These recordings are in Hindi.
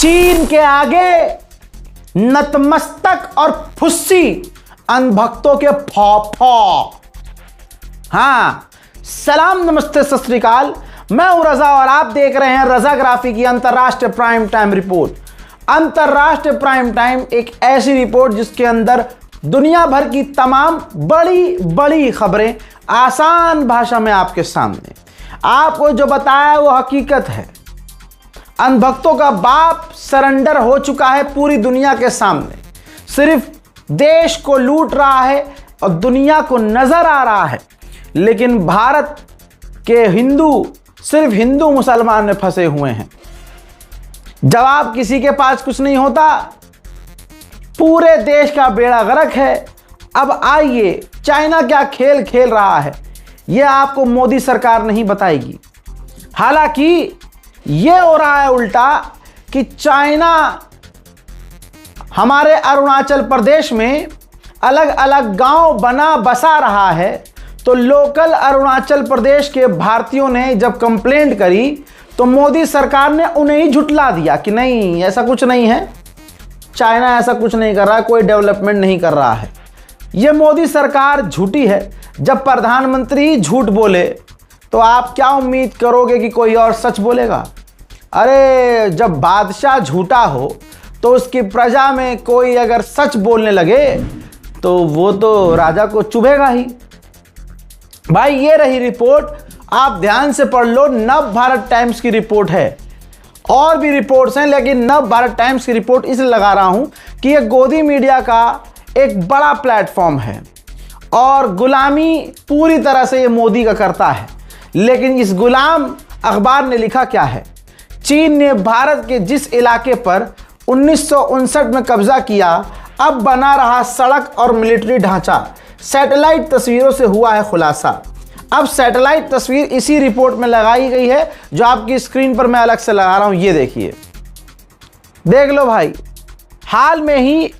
चीन के आगे नतमस्तक और फुस्सी अंधभक्तों के फौ। हां, सलाम नमस्ते सत श्री अकाल। मैं हूं रजा और आप देख रहे हैं रजाग्राफी की अंतरराष्ट्रीय प्राइम टाइम रिपोर्ट। अंतरराष्ट्रीय प्राइम टाइम एक ऐसी रिपोर्ट जिसके अंदर दुनिया भर की तमाम बड़ी बड़ी खबरें आसान भाषा में आपके सामने। आपको जो बताया वो हकीकत है। अंधभक्तों का बाप सरेंडर हो चुका है पूरी दुनिया के सामने। सिर्फ देश को लूट रहा है और दुनिया को नजर आ रहा है, लेकिन भारत के हिंदू सिर्फ हिंदू मुसलमान में फंसे हुए हैं। जवाब किसी के पास कुछ नहीं होता, पूरे देश का बेड़ा गर्क है। अब आइए, चाइना क्या खेल खेल रहा है यह आपको मोदी सरकार नहीं बताएगी। हालांकि यह हो रहा है उल्टा कि चाइना हमारे अरुणाचल प्रदेश में अलग अलग गांव बसा रहा है, तो लोकल अरुणाचल प्रदेश के भारतीयों ने जब कंप्लेंट करी तो मोदी सरकार ने उन्हें ही झुटला दिया कि नहीं, ऐसा कुछ नहीं है, चाइना ऐसा कुछ नहीं कर रहा है, कोई डेवलपमेंट नहीं कर रहा है। यह मोदी सरकार झूठी है। जब प्रधानमंत्री झूठ बोले तो आप क्या उम्मीद करोगे कि कोई और सच बोलेगा? अरे, जब बादशाह झूठा हो तो उसकी प्रजा में कोई अगर सच बोलने लगे तो वो तो राजा को चुभेगा ही। भाई, ये रही रिपोर्ट, आप ध्यान से पढ़ लो। नव भारत टाइम्स की रिपोर्ट है, और भी रिपोर्ट्स हैं, लेकिन नव भारत टाइम्स की रिपोर्ट इसलिए लगा रहा हूं कि यह गोदी मीडिया का एक बड़ा प्लेटफॉर्म है और गुलामी पूरी तरह से ये मोदी का करता है। लेकिन इस गुलाम अखबार ने लिखा क्या है? चीन ने भारत के जिस इलाके पर 1959 में कब्जा किया, अब बना रहा सड़क और मिलिट्री ढांचा। सैटेलाइट तस्वीरों से हुआ है खुलासा। अब सैटेलाइट तस्वीर इसी रिपोर्ट में लगाई गई है जो आपकी स्क्रीन पर मैं अलग से लगा रहा हूं। ये देखिए, देख लो भाई। हाल में ही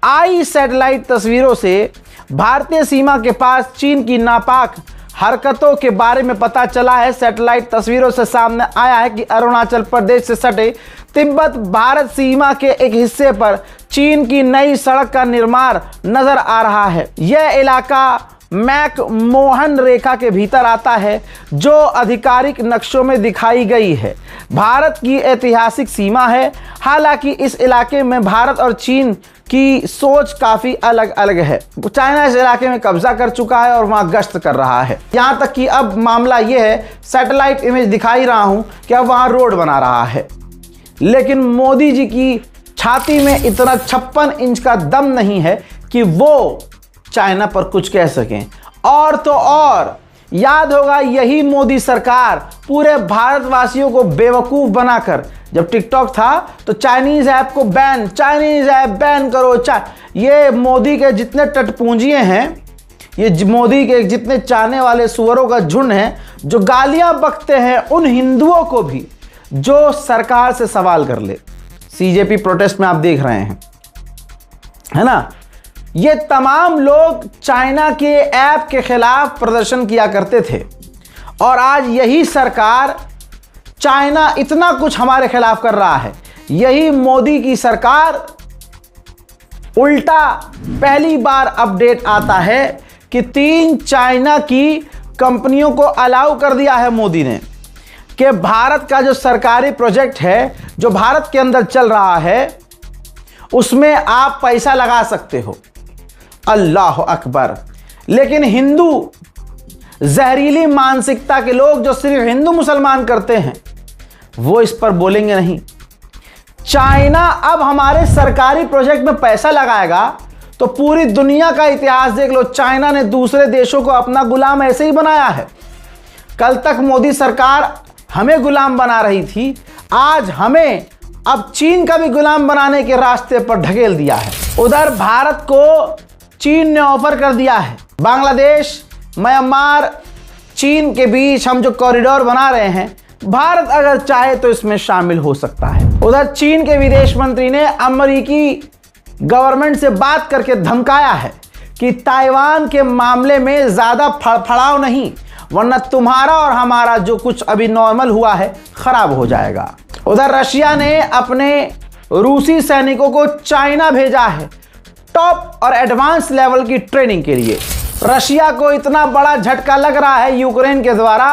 आई सैटेलाइट तस्वीरों से भारतीय सीमा के पास चीन की नापाक हरकतों के बारे में पता चला है। सैटेलाइट तस्वीरों से सामने आया है कि अरुणाचल प्रदेश से सटे तिब्बत भारत सीमा के एक हिस्से पर चीन की नई सड़क का निर्माण नजर आ रहा है। यह इलाका मैक मोहन रेखा के भीतर आता है जो आधिकारिक नक्शों में दिखाई गई है। भारत की ऐतिहासिक सीमा है। हालांकि इस इलाके में भारत और चीन की सोच काफी अलग अलग है। चाइना इस इलाके में कब्जा कर चुका है और वहां गश्त कर रहा है। यहां तक कि अब मामला यह है, सैटेलाइट इमेज दिखाई रहा हूं कि अब वहां रोड बना रहा है। लेकिन मोदी जी की छाती में इतना 56 इंच का दम नहीं है कि वो चाइना पर कुछ कह सकें। और तो और याद होगा, यही मोदी सरकार पूरे भारतवासियों को बेवकूफ बनाकर, जब टिकटॉक था तो चाइनीज ऐप को बैन, चाइनीज ऐप बैन करो। ये मोदी के जितने टटपूंजिए हैं, ये मोदी के जितने चाहने वाले सुअरों का झुंड है जो गालियां बकते हैं उन हिंदुओं को भी जो सरकार से सवाल कर ले। सीजेपी प्रोटेस्ट में आप देख रहे हैं, है ना? ये तमाम लोग चाइना के ऐप के खिलाफ प्रदर्शन किया करते थे और आज यही सरकार, चाइना इतना कुछ हमारे खिलाफ कर रहा है, यही मोदी की सरकार उल्टा पहली बार अपडेट आता है कि 3 चाइना की कंपनियों को अलाउ कर दिया है मोदी ने कि भारत का जो सरकारी प्रोजेक्ट है जो भारत के अंदर चल रहा है उसमें आप पैसा लगा सकते हो। अल्लाह अकबर। लेकिन हिंदू जहरीली मानसिकता के लोग जो सिर्फ हिंदू मुसलमान करते हैं वो इस पर बोलेंगे नहीं। चाइना अब हमारे सरकारी प्रोजेक्ट में पैसा लगाएगा तो पूरी दुनिया का इतिहास देख लो, चाइना ने दूसरे देशों को अपना गुलाम ऐसे ही बनाया है। कल तक मोदी सरकार हमें गुलाम बना रही थी, आज हमें अब चीन का भी गुलाम बनाने के रास्ते पर ढकेल दिया है। उधर भारत को चीन ने ऑफर कर दिया है, बांग्लादेश, म्यांमार, चीन के बीच हम जो कॉरिडोर बना रहे हैं, भारत अगर चाहे तो इसमें शामिल हो सकता है। उधर चीन के विदेश मंत्री ने अमेरिकी गवर्नमेंट से बात करके धमकाया है कि ताइवान के मामले में ज्यादा फड़फड़ाव नहीं, वरना तुम्हारा और हमारा जो कुछ अभी नॉर्मल हुआ है खराब हो जाएगा। उधर रशिया ने अपने रूसी सैनिकों को चाइना भेजा है टॉप और एडवांस लेवल की ट्रेनिंग के लिए। रशिया को इतना बड़ा झटका लग रहा है यूक्रेन के द्वारा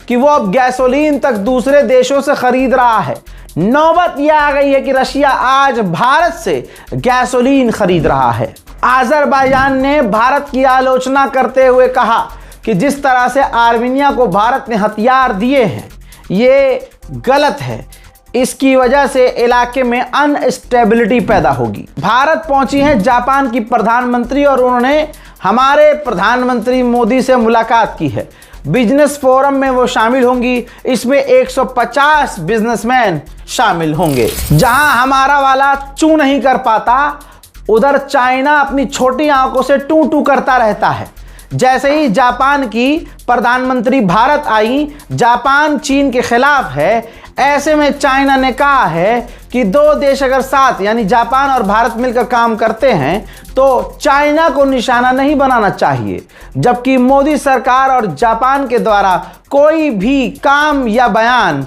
कि वो अब गैसोलीन तक दूसरे देशों से खरीद रहा है। नौबत यह आ गई है कि रशिया आज भारत से गैसोलीन खरीद रहा है। अज़रबैजान ने भारत की आलोचना करते हुए कहा कि जिस तरह से आर्मीनिया को भारत ने हथियार दिए हैं ये गलत है, इसकी वजह से इलाके में अनस्टेबिलिटी पैदा होगी। भारत पहुंची हैं जापान की प्रधानमंत्री और उन्होंने हमारे प्रधानमंत्री मोदी से मुलाकात की है। बिजनेस फोरम में वो शामिल होंगी। इसमें 150 बिजनेसमैन शामिल होंगे। जहां हमारा वाला चू नहीं कर पाता, उधर चाइना अपनी छोटी आंखों से टू टू करता रहता है। जैसे ही जापान की प्रधानमंत्री भारत आई, जापान चीन के खिलाफ है, ऐसे में चाइना ने कहा है कि दो देश अगर साथ यानी जापान और भारत मिलकर काम करते हैं तो चाइना को निशाना नहीं बनाना चाहिए। जबकि मोदी सरकार और जापान के द्वारा कोई भी काम या बयान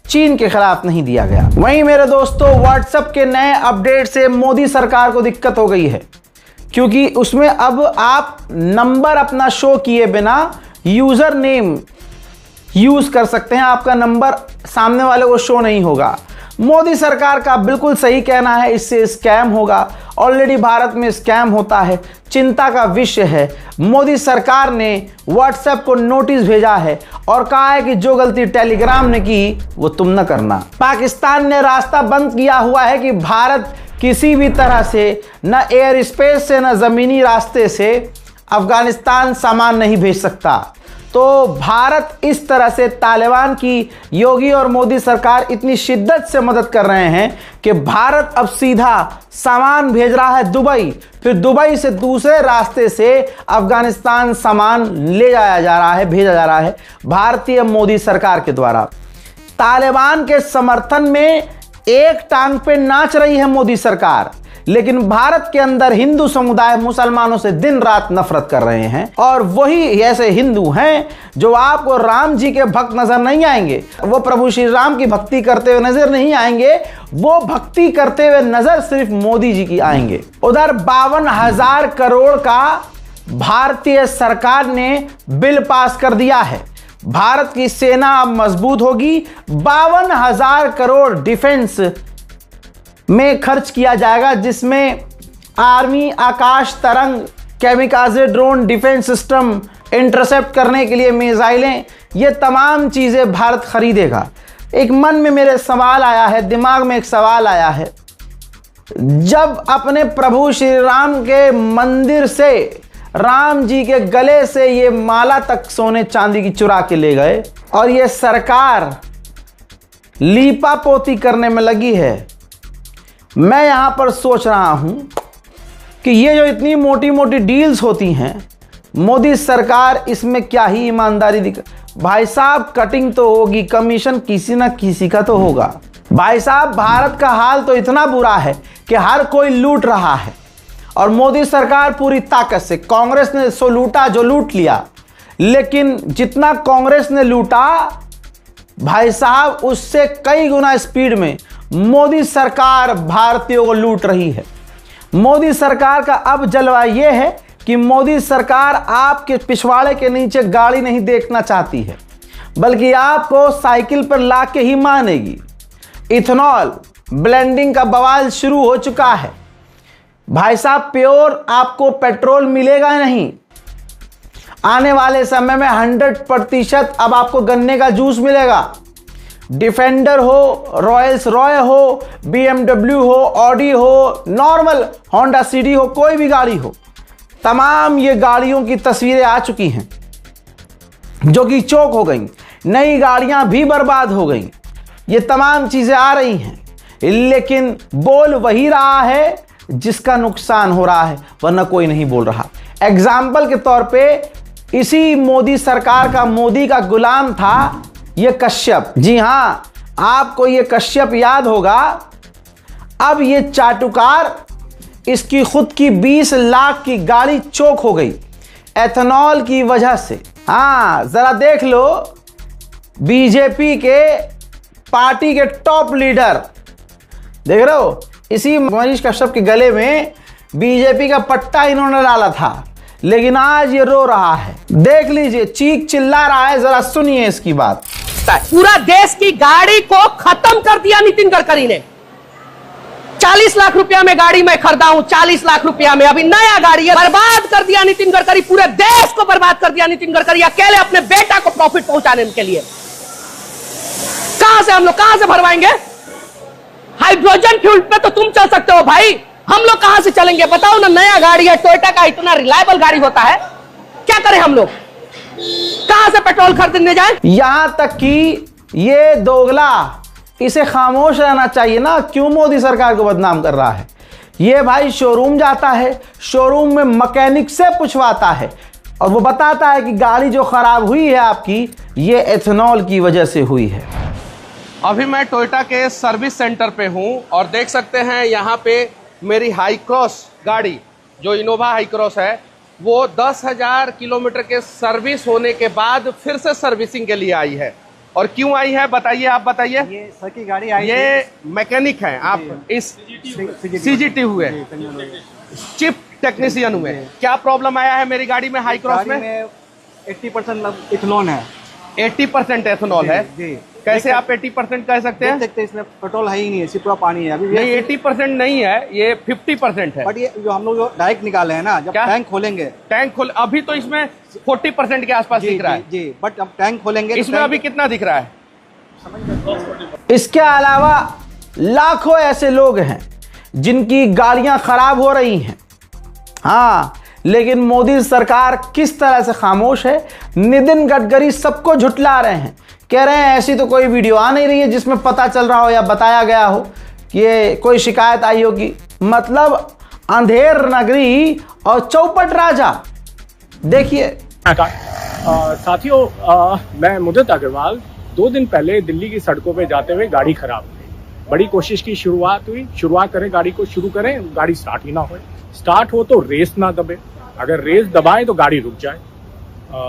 चीन के खिलाफ नहीं दिया गया। वहीं मेरे दोस्तों, व्हाट्सएप के नए अपडेट से मोदी सरकार को दिक्कत हो गई है, क्योंकि उसमें अब आप नंबर अपना शो किए बिना यूजर नेम यूज कर सकते हैं। आपका नंबर सामने वाले को शो नहीं होगा। मोदी सरकार का बिल्कुल सही कहना है, इससे स्कैम होगा। ऑलरेडी भारत में स्कैम होता है, चिंता का विषय है। मोदी सरकार ने व्हाट्सएप को नोटिस भेजा है और कहा है कि जो गलती टेलीग्राम ने की वो तुम न करना। पाकिस्तान ने रास्ता बंद किया हुआ है कि भारत किसी भी तरह से न एयर स्पेस से न ज़मीनी रास्ते से अफगानिस्तान सामान नहीं भेज सकता। तो भारत इस तरह से तालिबान की योगी और मोदी सरकार इतनी शिद्दत से मदद कर रहे हैं कि भारत अब सीधा सामान भेज रहा है दुबई, फिर दुबई से दूसरे रास्ते से अफगानिस्तान सामान ले जाया जा रहा है, भेजा जा रहा है भारतीय मोदी सरकार के द्वारा। तालिबान के समर्थन में एक टांग पे नाच रही है मोदी सरकार, लेकिन भारत के अंदर हिंदू समुदाय मुसलमानों से दिन रात नफरत कर रहे हैं। और वही ऐसे हिंदू हैं जो आपको राम जी के भक्त नजर नहीं आएंगे, वो प्रभु श्री राम की भक्ति करते हुए नजर नहीं आएंगे, वो भक्ति करते हुए नजर सिर्फ मोदी जी की आएंगे। उधर 52,000 करोड़ का भारतीय सरकार ने बिल पास कर दिया है। भारत की सेना अब मजबूत होगी। 52,000 करोड़ डिफेंस में खर्च किया जाएगा, जिसमें आर्मी, आकाश तरंग, कैमिकाजे ड्रोन, डिफेंस सिस्टम, इंटरसेप्ट करने के लिए मिसाइलें, ये तमाम चीज़ें भारत खरीदेगा। एक मन में मेरे सवाल आया है, दिमाग में एक सवाल आया है, जब अपने प्रभु श्री राम के मंदिर से राम जी के गले से ये माला तक सोने चांदी की चुरा के ले गए और ये सरकार लीपा पोती करने में लगी है, मैं यहां पर सोच रहा हूं कि ये जो इतनी मोटी मोटी डील्स होती हैं, मोदी सरकार इसमें क्या ही ईमानदारी दिखा। भाई साहब, कटिंग तो होगी, कमीशन किसी ना किसी का तो होगा। भाई साहब, भारत का हाल तो इतना बुरा है कि हर कोई लूट रहा है और मोदी सरकार पूरी ताकत से, कांग्रेस ने सो लूटा जो लूट लिया, लेकिन जितना कांग्रेस ने लूटा भाई साहब उससे कई गुना स्पीड में मोदी सरकार भारतीयों को लूट रही है। मोदी सरकार का अब जलवा यह है कि मोदी सरकार आपके पिछवाड़े के नीचे गाड़ी नहीं देखना चाहती है, बल्कि आपको साइकिल पर ला के ही मानेगी। इथेनॉल ब्लेंडिंग का बवाल शुरू हो चुका है। भाई साहब, प्योर आपको पेट्रोल मिलेगा नहीं। आने वाले समय में 100% अब आपको गन्ने का जूस मिलेगा। डिफेंडर हो, रॉयल्स रॉय हो, BMW हो, ऑडी हो, नॉर्मल होंडा सिटी हो, कोई भी गाड़ी हो, तमाम ये गाड़ियों की तस्वीरें आ चुकी हैं जो कि चौक हो गई। नई गाड़ियां भी बर्बाद हो गई। ये तमाम चीजें आ रही हैं, लेकिन बोल वही रहा है जिसका नुकसान हो रहा है, वरना कोई नहीं बोल रहा। एग्जाम्पल के तौर पे इसी मोदी सरकार का, मोदी का गुलाम था ये कश्यप। जी हां, आपको ये कश्यप याद होगा। अब ये चाटुकार, इसकी खुद की 20 लाख की गाड़ी चौक हो गई एथेनॉल की वजह से। हाँ, जरा देख लो, बीजेपी के पार्टी के टॉप लीडर, देख रहे हो, इसी मनीष कश्यप के गले में बीजेपी का पट्टा इन्होंने डाला था, लेकिन आज ये रो रहा है। देख लीजिए, चीख चिल्ला रहा है, जरा सुनिए इसकी बात। पूरा देश की गाड़ी को खत्म कर दिया नितिन गडकरी ने। 40 लाख रुपया में गाड़ी मैं खरीदा हूं, 40 लाख रुपया में, अभी नया गाड़ी है। बर्बाद कर दिया नितिन गडकरी, पूरे देश को बर्बाद कर दिया नितिन गडकरी, अकेले अपने बेटा को प्रॉफिट पहुंचाने के लिए। कहां से हम लोग कहां से भरवाएंगे? हाइड्रोजन फ्यूल पे तो तुम चल सकते हो भाई, हम लोग कहां से चलेंगे बताओ ना। नया गाड़ी है, टोयोटा का इतना रिलायबल गाड़ी होता है, क्या करें हम लोग? कहां से पेट्रोल खरीदने जाए? यहां तक कि ये दोगला, इसे खामोश रहना चाहिए ना, क्यों मोदी सरकार को बदनाम कर रहा है। ये भाई शोरूम जाता है, शोरूम में मैकेनिक से पूछवाता है और वो बताता है कि गाड़ी जो खराब हुई है आपकी, ये एथेनॉल की वजह से हुई है। अभी मैं टोयोटा के सर्विस सेंटर पे हूं और देख सकते हैं यहाँ पे मेरी हाई क्रॉस गाड़ी, जो इनोवा हाई क्रॉस है, वो 10,000 किलोमीटर के सर्विस होने के बाद फिर से सर्विसिंग के लिए आई है। और क्यों आई है बताइए, आप बताइए। ये सर की गाड़ी आई, ये मैकेनिक है, आप इस सीजीटी हुए, चिप टेक्नीशियन हुए, क्या प्रॉब्लम आया है मेरी गाड़ी में हाई क्रॉस में? 80% इथेनॉल है। 80% एथेनॉल है जी। कैसे आप 80% कह सकते हैं? देखते इसमें पेट्रोल है ही नहीं है, सिर्फ पूरा पानी है। अभी नहीं, 80% नहीं है, ये 50% है। बट ये जो हम लोग जो डायरेक्ट निकाले हैं ना, जब क्या? टैंक खोलेंगे, टैंक खोल, अभी तो इसमें 40% के आसपास दिख रहा है जी, बट अब टैंक खोलेंगे इसमें अभी कितना दिख रहा है? इसके अलावा लाखों ऐसे लोग हैं जिनकी गाड़ियां खराब हो रही हैं, हाँ, लेकिन मोदी सरकार किस तरह से खामोश है। नितिन गडकरी सबको झुठला रहे हैं, कह रहे हैं ऐसी तो कोई वीडियो आ नहीं रही है जिसमें पता चल रहा हो या बताया गया हो कि ये कोई शिकायत आई होगी। मतलब अंधेर नगरी और चौपट राजा। देखिए साथियों, मैं मुदत अग्रवाल 2 दिन पहले दिल्ली की सड़कों पे जाते हुए गाड़ी खराब हुई, बड़ी कोशिश की, शुरुआत हुई, शुरुआत करें, गाड़ी को शुरू करें, गाड़ी स्टार्ट ही ना हो। स्टार्ट हो तो रेस ना दबे, अगर रेस दबाए तो गाड़ी रुक जाए।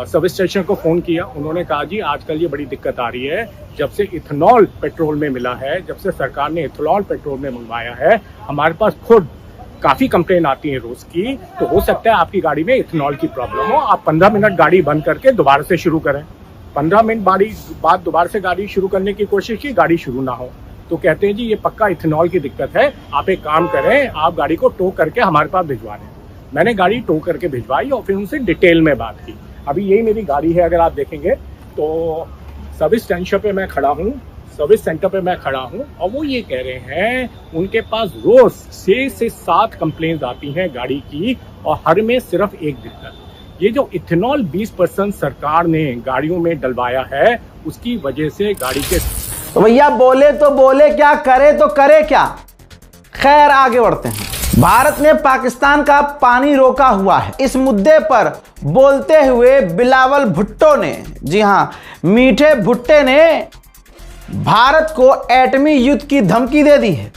सब स्टेशन को फ़ोन किया, उन्होंने कहा जी आजकल ये बड़ी दिक्कत आ रही है, जब से इथेनॉल पेट्रोल में मिला है, जब से सरकार ने इथेनॉल पेट्रोल में मंगवाया है, हमारे पास खुद काफ़ी कंप्लेन आती है रोज़ की, तो हो सकता है आपकी गाड़ी में इथेनॉल की प्रॉब्लम हो, आप 15 मिनट गाड़ी बंद करके दोबारा से शुरू करें। 15 मिनट बाद दोबारा से गाड़ी शुरू करने की कोशिश की, गाड़ी शुरू ना हो, तो कहते हैं जी ये पक्का इथेनॉल की दिक्कत है, आप एक काम करें, आप गाड़ी को टो करके हमारे पास भिजवा दें। मैंने गाड़ी टो करके भिजवाई और फिर उनसे डिटेल में बात की। अभी यही मेरी गाड़ी है, अगर आप देखेंगे तो सर्विस सेंटर पे मैं खड़ा हूँ और वो ये कह रहे हैं उनके पास रोज 6 से 7 कंप्लेंट आती हैं गाड़ी की, और हर में सिर्फ एक दिक्कत, ये जो इथेनॉल 20% सरकार ने गाड़ियों में डलवाया है, उसकी वजह से गाड़ी के। तो भैया बोले तो बोले क्या, करे तो करे क्या। खैर आगे बढ़ते हैं। भारत ने पाकिस्तान का पानी रोका हुआ है, इस मुद्दे पर बोलते हुए बिलावल भुट्टो ने, जी हां, मीठे भुट्टे ने भारत को एटमी युद्ध की धमकी दे दी है।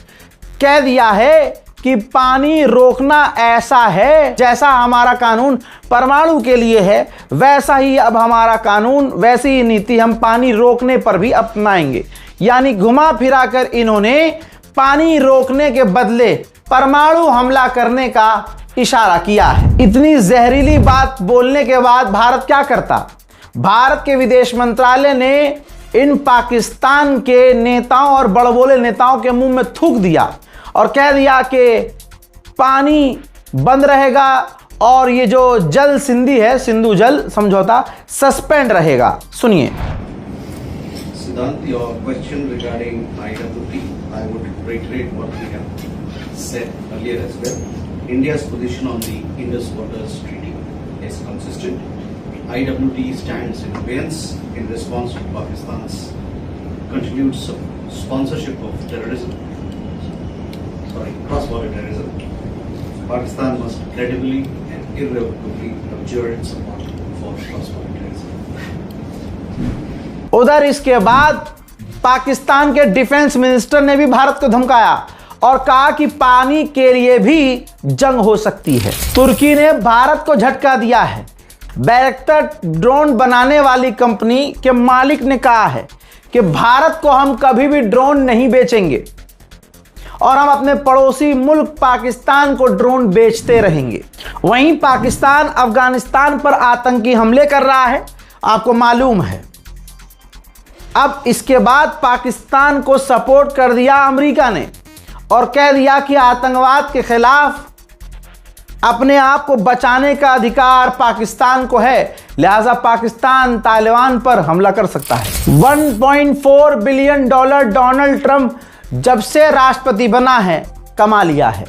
कह दिया है कि पानी रोकना ऐसा है जैसा हमारा कानून परमाणु के लिए है, वैसा ही अब हमारा कानून, वैसी ही नीति हम पानी रोकने पर भी अपनाएंगे। यानी घुमा फिरा कर इन्होंने पानी रोकने के बदले परमाणु हमला करने का इशारा किया है। इतनी जहरीली बात बोलने के बाद भारत क्या करता? भारत के विदेश मंत्रालय ने इन पाकिस्तान के नेताओं और बड़बोले नेताओं के मुंह में थूक दिया और कह दिया कि पानी बंद रहेगा और ये जो जल संधि है, सिंधु जल समझौता, सस्पेंड रहेगा। सुनिए। Siddhant, your question regarding IWT, I would reiterate what we have said earlier as well. India's position on the Indus Waters Treaty is consistent. IWT stands in abeyance in response to Pakistan's continued sponsorship of cross-border terrorism. Pakistan must credibly and irrevocably abjure its support for cross-border terrorism. उधर इसके बाद पाकिस्तान के डिफेंस मिनिस्टर ने भी भारत को धमकाया और कहा कि पानी के लिए भी जंग हो सकती है। तुर्की ने भारत को झटका दिया है। बैरक्टर ड्रोन बनाने वाली कंपनी के मालिक ने कहा है कि भारत को हम कभी भी ड्रोन नहीं बेचेंगे और हम अपने पड़ोसी मुल्क पाकिस्तान को ड्रोन बेचते रहेंगे। वहीं पाकिस्तान अफगानिस्तान पर आतंकी हमले कर रहा है, आपको मालूम है। अब इसके बाद पाकिस्तान को सपोर्ट कर दिया अमेरिका ने और कह दिया कि आतंकवाद के खिलाफ अपने आप को बचाने का अधिकार पाकिस्तान को है, लिहाजा पाकिस्तान तालिबान पर हमला कर सकता है। $1.4 बिलियन डोनाल्ड ट्रंप जब से राष्ट्रपति बना है कमा लिया है।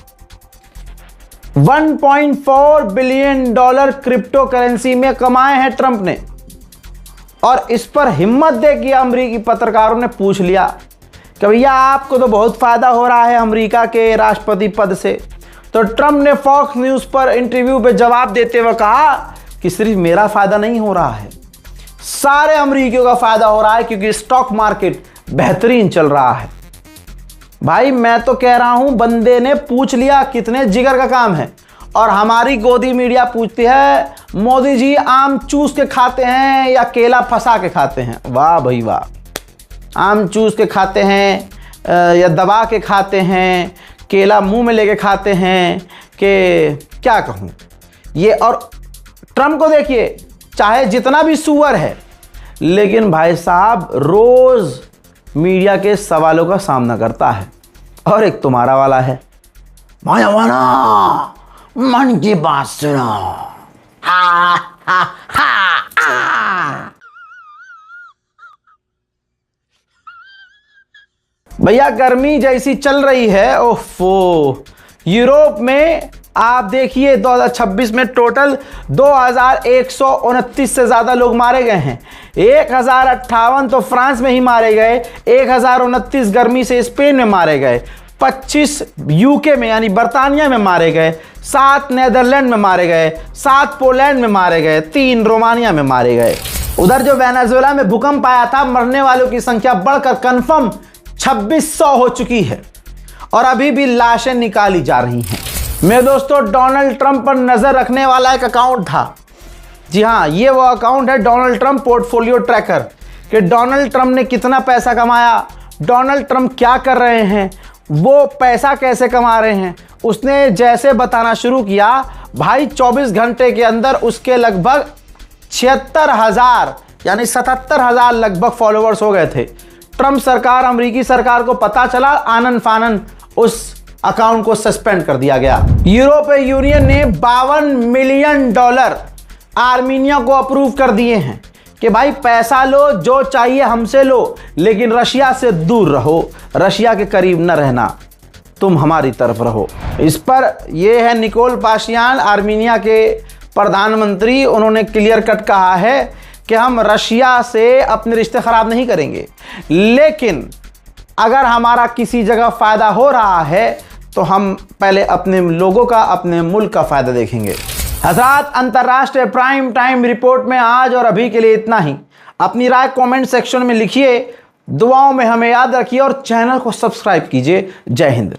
$1.4 बिलियन क्रिप्टो करेंसी में कमाए हैं ट्रंप ने। और इस पर हिम्मत दे कि अमेरिकी पत्रकारों ने पूछ लिया कि भैया आपको तो बहुत फायदा हो रहा है अमेरिका के राष्ट्रपति पद से। तो ट्रंप ने फॉक्स न्यूज पर इंटरव्यू पे जवाब देते हुए कहा कि सिर्फ मेरा फायदा नहीं हो रहा है, सारे अमेरिकियों का फायदा हो रहा है, क्योंकि स्टॉक मार्केट बेहतरीन चल रहा है। भाई मैं तो कह रहा हूं, बंदे ने पूछ लिया, कितने जिगर का काम है। और हमारी गोदी मीडिया पूछती है मोदी जी आम चूस के खाते हैं या केला फंसा के खाते हैं। वाह भाई वाह, आम चूस के खाते हैं या दबा के खाते हैं, केला मुंह में लेके खाते हैं, कि क्या कहूं ये। और ट्रंप को देखिए, चाहे जितना भी सुअर है, लेकिन भाई साहब रोज मीडिया के सवालों का सामना करता है। और एक तुम्हारा वाला है, मायावाना मन की बात सुनो। भैया गर्मी जैसी चल रही है, ओफो। यूरोप में आप देखिए 2026 में टोटल 2129 से ज्यादा लोग मारे गए हैं। 1058 तो फ्रांस में ही मारे गए, 1029 गर्मी से स्पेन में मारे गए, 25 यूके में यानी बर्तानिया में मारे गए, 7 नेदरलैंड में मारे गए, 7 पोलैंड में मारे गए, 3 रोमानिया में मारे गए। उधर जो वेनेजुएला में भूकंप आया था, मरने वालों की संख्या बढ़कर कंफर्म 2600 हो चुकी है और अभी भी लाशें निकाली जा रही हैं। मेरे दोस्तों, डोनाल्ड ट्रंप पर नजर रखने वाला एक अकाउंट था। जी हाँ, ये वो अकाउंट है डोनाल्ड ट्रंप पोर्टफोलियो ट्रैकर, कि डोनाल्ड ट्रंप ने कितना पैसा कमाया, डोनाल्ड ट्रंप क्या कर रहे हैं, वो पैसा कैसे कमा रहे हैं। उसने जैसे बताना शुरू किया, भाई 24 घंटे के अंदर उसके लगभग 76,000 यानी 77,000 लगभग फॉलोवर्स हो गए थे। ट्रंप सरकार, अमेरिकी सरकार को पता चला, आनन फानन उस अकाउंट को सस्पेंड कर दिया गया। यूरोपीय यूनियन ने $52 मिलियन आर्मीनिया को अप्रूव कर दिए हैं कि भाई पैसा लो, जो चाहिए हमसे लो, लेकिन रशिया से दूर रहो, रशिया के करीब न रहना, तुम हमारी तरफ रहो। इस पर यह है निकोल पाशियान, आर्मीनिया के प्रधानमंत्री, उन्होंने क्लियर कट कहा है कि हम रशिया से अपने रिश्ते खराब नहीं करेंगे, लेकिन अगर हमारा किसी जगह फायदा हो रहा है तो हम पहले अपने लोगों का, अपने मुल्क का फायदा देखेंगे। हज़रात, अंतर्राष्ट्रीय प्राइम टाइम रिपोर्ट में आज और अभी के लिए इतना ही। अपनी राय कमेंट सेक्शन में लिखिए, दुआओं में हमें याद रखिए और चैनल को सब्सक्राइब कीजिए। जय हिंद।